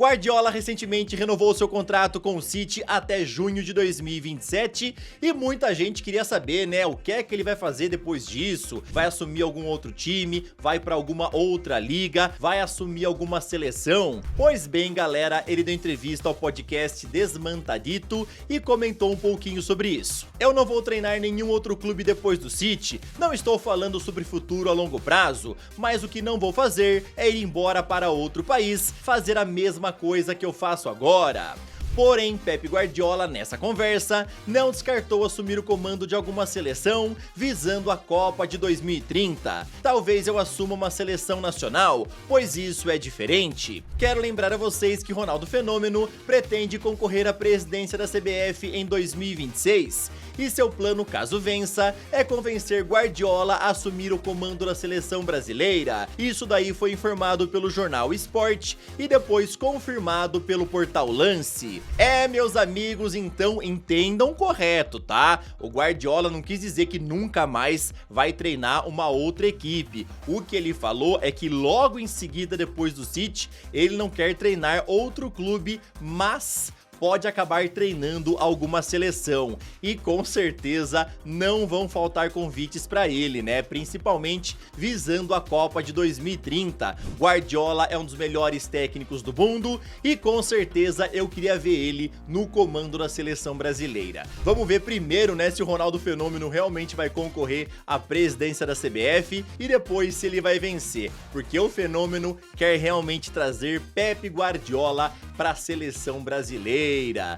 Guardiola recentemente renovou seu contrato com o City até junho de 2027 e muita gente queria saber, né, o que é que ele vai fazer depois disso. Vai assumir algum outro time? Vai pra alguma outra liga? Vai assumir alguma seleção? Pois bem, galera, ele deu entrevista ao podcast Desmantadito e comentou um pouquinho sobre isso. Eu não vou treinar nenhum outro clube depois do City, não estou falando sobre futuro a longo prazo, mas o que não vou fazer é ir embora para outro país, fazer a mesma coisa que eu faço agora. Porém, Pep Guardiola, nessa conversa, não descartou assumir o comando de alguma seleção visando a Copa de 2030. Talvez eu assuma uma seleção nacional, pois isso é diferente. Quero lembrar a vocês que Ronaldo Fenômeno pretende concorrer à presidência da CBF em 2026. E seu plano, caso vença, é convencer Guardiola a assumir o comando da seleção brasileira. Isso daí foi informado pelo jornal Sport e depois confirmado pelo portal Lance. Meus amigos, então entendam correto, tá? O Guardiola não quis dizer que nunca mais vai treinar uma outra equipe. O que ele falou é que logo em seguida, depois do City, ele não quer treinar outro clube, mas pode acabar treinando alguma seleção e com certeza não vão faltar convites para ele, né? Principalmente visando a Copa de 2030. Guardiola é um dos melhores técnicos do mundo e com certeza eu queria ver ele no comando da seleção brasileira. Vamos ver primeiro, né, se o Ronaldo Fenômeno realmente vai concorrer à presidência da CBF e depois se ele vai vencer, porque o Fenômeno quer realmente trazer Pep Guardiola para a seleção brasileira.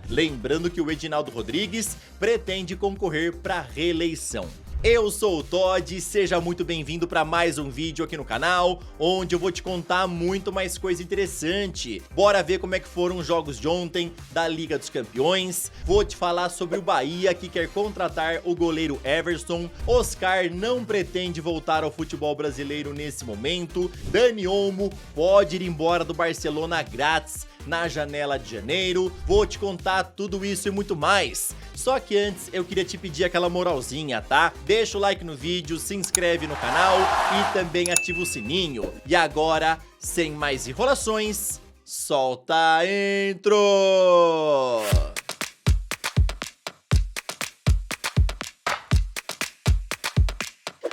Lembrando que o Edinaldo Rodrigues pretende concorrer para reeleição. Eu sou o Todd, seja muito bem-vindo para mais um vídeo aqui no canal, onde eu vou te contar muito mais coisa interessante. Bora ver como é que foram os jogos de ontem da Liga dos Campeões. Vou te falar sobre o Bahia, que quer contratar o goleiro Everson. Oscar não pretende voltar ao futebol brasileiro nesse momento. Dani Olmo pode ir embora do Barcelona grátis na janela de janeiro. Vou te contar tudo isso e muito mais. Só que antes eu queria te pedir aquela moralzinha, tá? Deixa o like no vídeo, se inscreve no canal e também ativa o sininho. E agora, sem mais enrolações, solta a intro!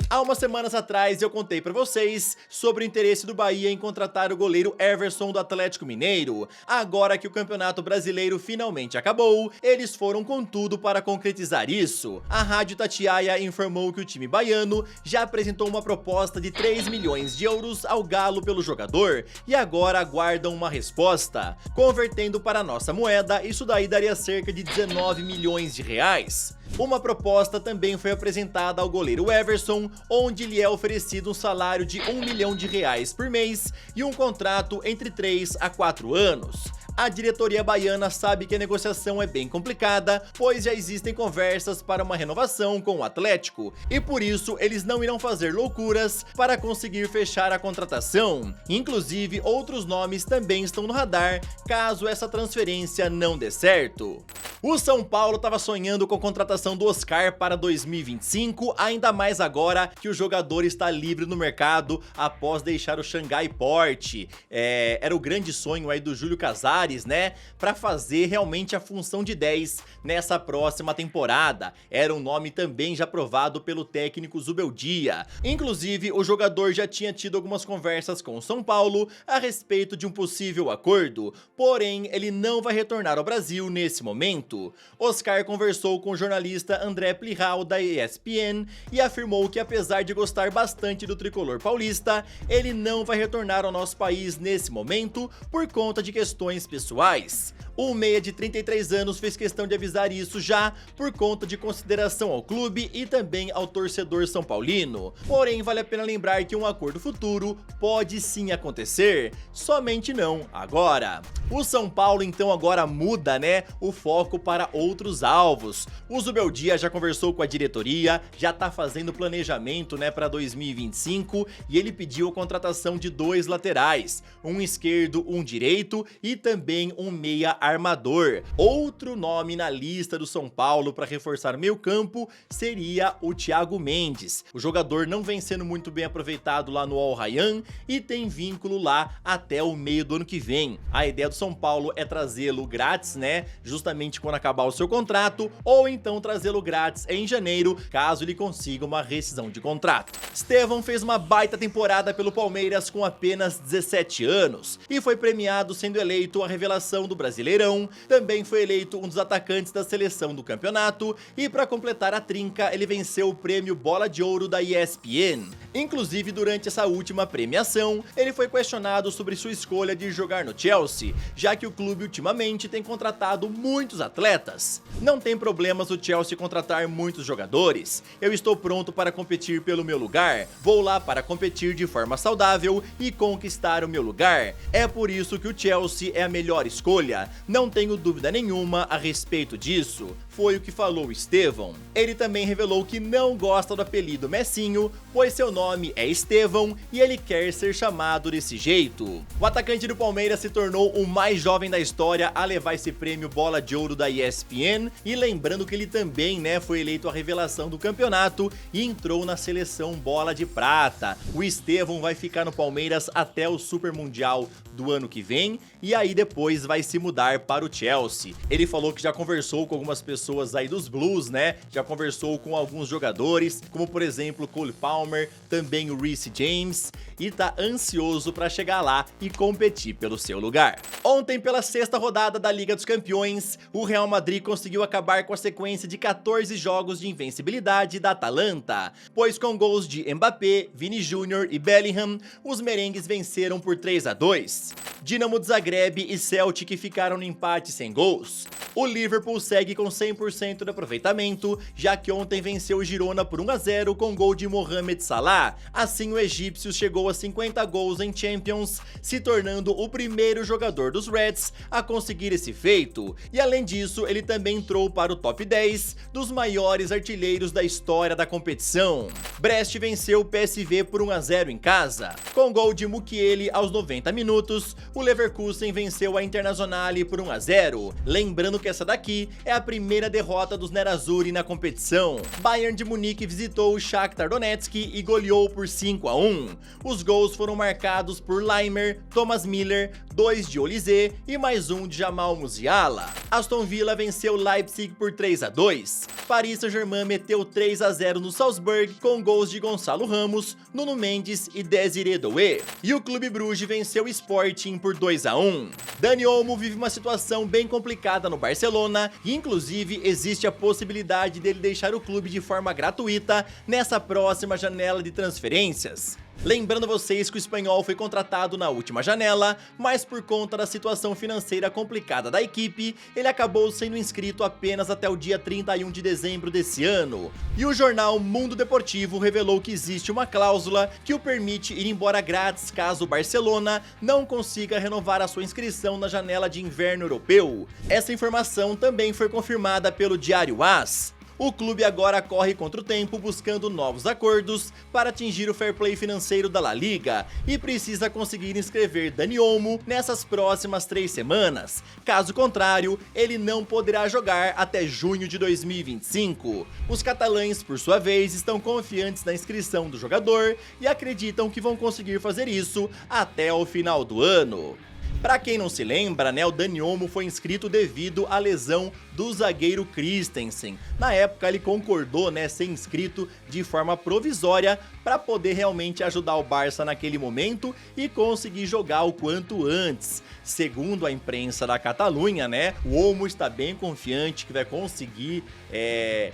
Há umas semanas atrás eu contei pra vocês sobre o interesse do Bahia em contratar o goleiro Everson do Atlético Mineiro. Agora que o Campeonato Brasileiro finalmente acabou, eles foram com tudo para concretizar isso. A Rádio Itatiaia informou que o time baiano já apresentou uma proposta de 3 milhões de euros ao Galo pelo jogador e agora aguardam uma resposta. Convertendo para a nossa moeda, isso daí daria cerca de 19 milhões de reais. Uma proposta também foi apresentada ao goleiro Everson, onde lhe é oferecido um salário de 1 milhão de reais por mês e um contrato entre 3 a 4 anos. A diretoria baiana sabe que a negociação é bem complicada, pois já existem conversas para uma renovação com o Atlético, e por isso eles não irão fazer loucuras para conseguir fechar a contratação. Inclusive, outros nomes também estão no radar, caso essa transferência não dê certo. O São Paulo estava sonhando com a contratação do Oscar para 2025, ainda mais agora que o jogador está livre no mercado após deixar o Xangai Port. Era o grande sonho aí do Júlio Casares, né, para fazer realmente a função de 10 nessa próxima temporada. Era um nome também já aprovado pelo técnico Zubeldia. Inclusive, o jogador já tinha tido algumas conversas com o São Paulo a respeito de um possível acordo, porém ele não vai retornar ao Brasil nesse momento. Oscar conversou com o jornalista André Plihal da ESPN e afirmou que apesar de gostar bastante do tricolor paulista, ele não vai retornar ao nosso país nesse momento por conta de questões pessoais. O meia de 33 anos fez questão de avisar isso já por conta de consideração ao clube e também ao torcedor são paulino. Porém, vale a pena lembrar que um acordo futuro pode sim acontecer, somente não agora. O São Paulo então agora muda, né, o foco para outros alvos. O Zubeldia já conversou com a diretoria, já tá fazendo planejamento, né, para 2025 e ele pediu a contratação de 2 laterais, um esquerdo, um direito e também um meia armador. Outro nome na lista do São Paulo para reforçar o meio-campo seria o Thiago Mendes. O jogador não vem sendo muito bem aproveitado lá no Al Rayyan e tem vínculo lá até o meio do ano que vem. A ideia do São Paulo é trazê-lo grátis, né? Justamente quando acabar o seu contrato, ou então trazê-lo grátis em janeiro, caso ele consiga uma rescisão de contrato. Estevão fez uma baita temporada pelo Palmeiras com apenas 17 anos e foi premiado sendo eleito a revelação do Brasileirão. Também foi eleito um dos atacantes da seleção do campeonato e, para completar a trinca, ele venceu o prêmio Bola de Ouro da ESPN. Inclusive, durante essa última premiação, ele foi questionado sobre sua escolha de jogar no Chelsea, já que o clube ultimamente tem contratado muitos atletas. Não tem problemas o Chelsea contratar muitos jogadores. Eu estou pronto para competir pelo meu lugar. Vou lá para competir de forma saudável e conquistar o meu lugar. É por isso que o Chelsea é a melhor escolha. Não tenho dúvida nenhuma a respeito disso. Foi o que falou Estevão. Ele também revelou que não gosta do apelido Messinho, pois seu nome é Estevão e ele quer ser chamado desse jeito. O atacante do Palmeiras se tornou o mais jovem da história a levar esse prêmio Bola de Ouro da ESPN, e lembrando que ele também, foi eleito a revelação do campeonato e entrou na seleção Bola de Prata. O Estevão vai ficar no Palmeiras até o Super Mundial do ano que vem e aí depois vai se mudar para o Chelsea. Ele falou que já conversou com algumas pessoas aí dos Blues, já conversou com alguns jogadores, como por exemplo Cole Palmer, também o Reece James, e tá ansioso para chegar lá e competir pelo seu lugar. Ontem, pela sexta rodada da Liga dos Campeões, o Real Madrid conseguiu acabar com a sequência de 14 jogos de invencibilidade da Atalanta, pois com gols de Mbappé, Vini Júnior e Bellingham, os merengues venceram por 3-2. Dinamo de Zagreb e Celtic ficaram no empate sem gols. O Liverpool segue com 100% de aproveitamento, já que ontem venceu o Girona por 1-0 com gol de Mohamed Salah. Assim, o egípcio chegou a 50 gols em Champions, se tornando o primeiro jogador dos Reds a conseguir esse feito. E além disso, ele também entrou para o top 10 dos maiores artilheiros da história da competição. Brest venceu o PSV por 1-0 em casa. Com gol de Mukiele aos 90 minutos, o Leverkusen venceu a Internazionale por 1-0. Lembrando que essa daqui é a primeira derrota dos Nerazzurri na competição. Bayern de Munique visitou o Shakhtar Donetsk e goleou por 5-1. Os gols foram marcados por Laimer, Thomas Miller, 2 de Olise e mais um de Jamal Musiala. Aston Villa venceu Leipzig por 3-2. Paris Saint-Germain meteu 3-0 no Salzburg com gols de Gonçalo Ramos, Nuno Mendes e Désiré Doué. E o Clube Bruges venceu o Sporting por 2-1. Dani Olmo vive uma situação bem complicada no Barcelona e inclusive existe a possibilidade dele deixar o clube de forma gratuita nessa próxima janela de transferências. Lembrando vocês que o espanhol foi contratado na última janela, mas por conta da situação financeira complicada da equipe, ele acabou sendo inscrito apenas até o dia 31 de dezembro desse ano. E o jornal Mundo Deportivo revelou que existe uma cláusula que o permite ir embora grátis caso o Barcelona não consiga renovar a sua inscrição na janela de inverno europeu. Essa informação também foi confirmada pelo Diário AS. O clube agora corre contra o tempo buscando novos acordos para atingir o fair play financeiro da La Liga e precisa conseguir inscrever Dani Olmo nessas próximas 3 semanas. Caso contrário, ele não poderá jogar até junho de 2025. Os catalães, por sua vez, estão confiantes na inscrição do jogador e acreditam que vão conseguir fazer isso até o final do ano. Pra quem não se lembra, o Dani Olmo foi inscrito devido à lesão do zagueiro Christensen. Na época ele concordou, ser inscrito de forma provisória para poder realmente ajudar o Barça naquele momento e conseguir jogar o quanto antes. Segundo a imprensa da Catalunha, o Olmo está bem confiante que vai conseguir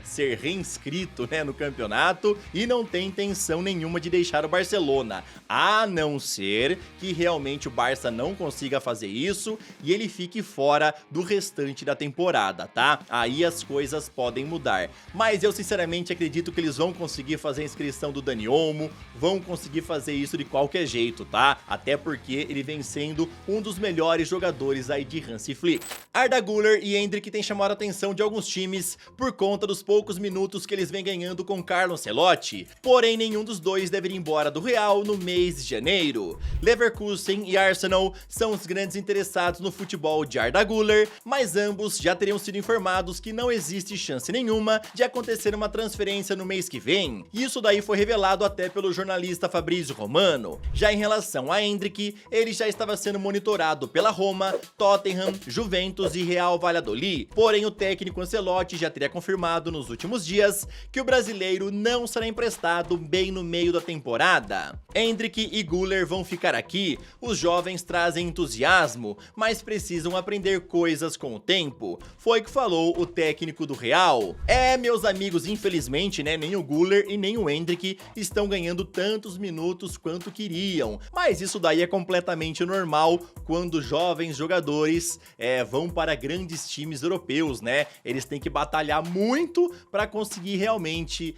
ser reinscrito, no campeonato e não tem intenção nenhuma de deixar o Barcelona, a não ser que realmente o Barça não consiga fazer isso e ele fique fora do restante da temporada, tá? Aí as coisas podem mudar. Mas eu sinceramente acredito que eles vão conseguir fazer a inscrição do Dani Olmo, vão conseguir fazer isso de qualquer jeito, tá? Até porque ele vem sendo um dos melhores jogadores aí de Hansi Flick. Arda Güler e Endrick têm chamado a atenção de alguns times por conta dos poucos minutos que eles vêm ganhando com Carlo Ancelotti. Porém, nenhum dos dois deve ir embora do Real no mês de janeiro. Leverkusen e Arsenal são os grandes interessados no futebol de Arda Güler, mas ambos já teriam sido informados que não existe chance nenhuma de acontecer uma transferência no mês que vem. Isso daí foi revelado até pelo jornalista Fabrizio Romano. Já em relação a Endrick, ele já estava sendo monitorado pela Roma, Tottenham, Juventus e Real Valladolid, porém o técnico Ancelotti já teria confirmado nos últimos dias que o brasileiro não será emprestado bem no meio da temporada. Endrick e Güler vão ficar aqui, os jovens trazem entusiasmo, mas precisam aprender coisas com o tempo, foi o que falou o técnico do Real. Meus amigos, infelizmente, né, nem o Güler e nem o Endrick estão ganhando tantos minutos quanto queriam, mas isso daí é completamente normal quando jovens jogadores vão para grandes times europeus, né? Eles têm que batalhar muito para conseguir realmente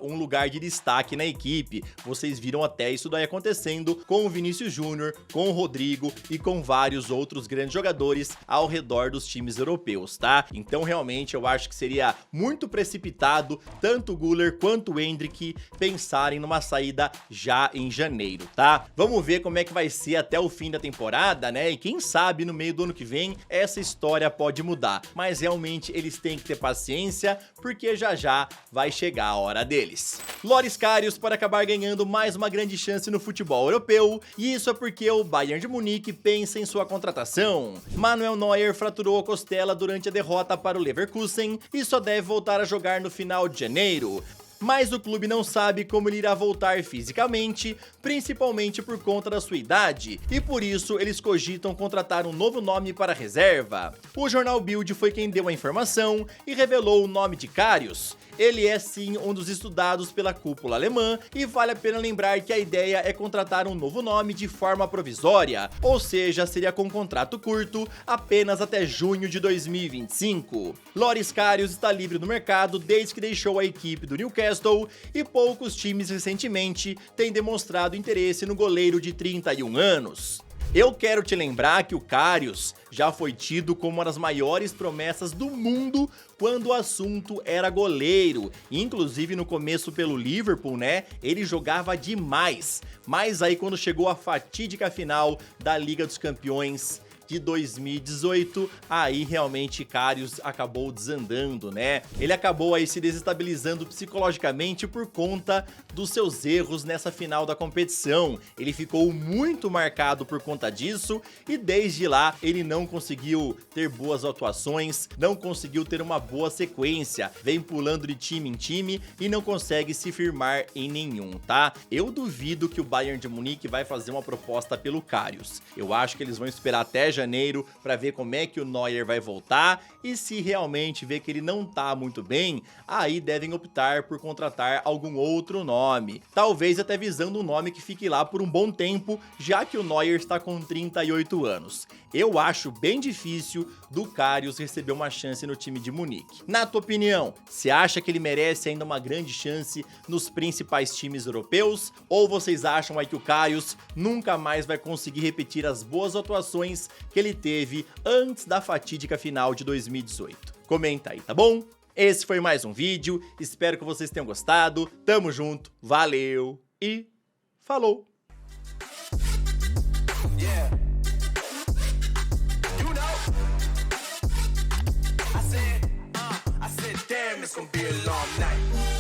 um lugar de destaque na equipe. Vocês viram até isso daí acontecendo com o Vinícius Júnior, com o Rodrigo e com vários outros grandes jogadores ao redor dos times europeus, tá? Então realmente eu acho que seria muito precipitado tanto o Güler quanto o Endrick pensarem numa saída já em janeiro, tá? Vamos ver como é que vai ser até o fim da temporada, né? E quem sabe no meio do ano que vem essa história pode mudar, mas realmente eles têm que ter paciência porque já já vai chegar a hora deles. Loris Karius para acabar ganhando mais uma grande chance no futebol europeu, e isso é porque o Bayern de Munique pensa em sua contratação. Manuel Neuer fraturou a costela durante a derrota para o Leverkusen e só deve voltar a jogar no final de janeiro. Mas o clube não sabe como ele irá voltar fisicamente, principalmente por conta da sua idade, e por isso eles cogitam contratar um novo nome para a reserva. O jornal Bild foi quem deu a informação e revelou o nome de Karius. Ele é sim um dos estudados pela cúpula alemã e vale a pena lembrar que a ideia é contratar um novo nome de forma provisória, ou seja, seria com um contrato curto, apenas até junho de 2025. Loris Karius está livre no mercado desde que deixou a equipe do Newcastle e poucos times recentemente têm demonstrado interesse no goleiro de 31 anos. Eu quero te lembrar que o Karius já foi tido como uma das maiores promessas do mundo quando o assunto era goleiro. Inclusive no começo pelo Liverpool, né, ele jogava demais. Mas aí quando chegou a fatídica final da Liga dos Campeões de 2018, aí realmente Karius acabou desandando, né? Ele acabou aí se desestabilizando psicologicamente por conta dos seus erros nessa final da competição. Ele ficou muito marcado por conta disso e desde lá ele não conseguiu ter boas atuações, não conseguiu ter uma boa sequência, vem pulando de time em time e não consegue se firmar em nenhum, tá? Eu duvido que o Bayern de Munique vai fazer uma proposta pelo Karius. Eu acho que eles vão esperar até janeiro para ver como é que o Neuer vai voltar e se realmente ver que ele não tá muito bem, aí devem optar por contratar algum outro nome. Talvez até visando um nome que fique lá por um bom tempo, já que o Neuer está com 38 anos. Eu acho bem difícil do Karius receber uma chance no time de Munique. Na tua opinião, você acha que ele merece ainda uma grande chance nos principais times europeus? Ou vocês acham aí que o Karius nunca mais vai conseguir repetir as boas atuações que ele teve antes da fatídica final de 2018? Comenta aí, tá bom? Esse foi mais um vídeo, espero que vocês tenham gostado, tamo junto, valeu e falou! It's gonna be a long night.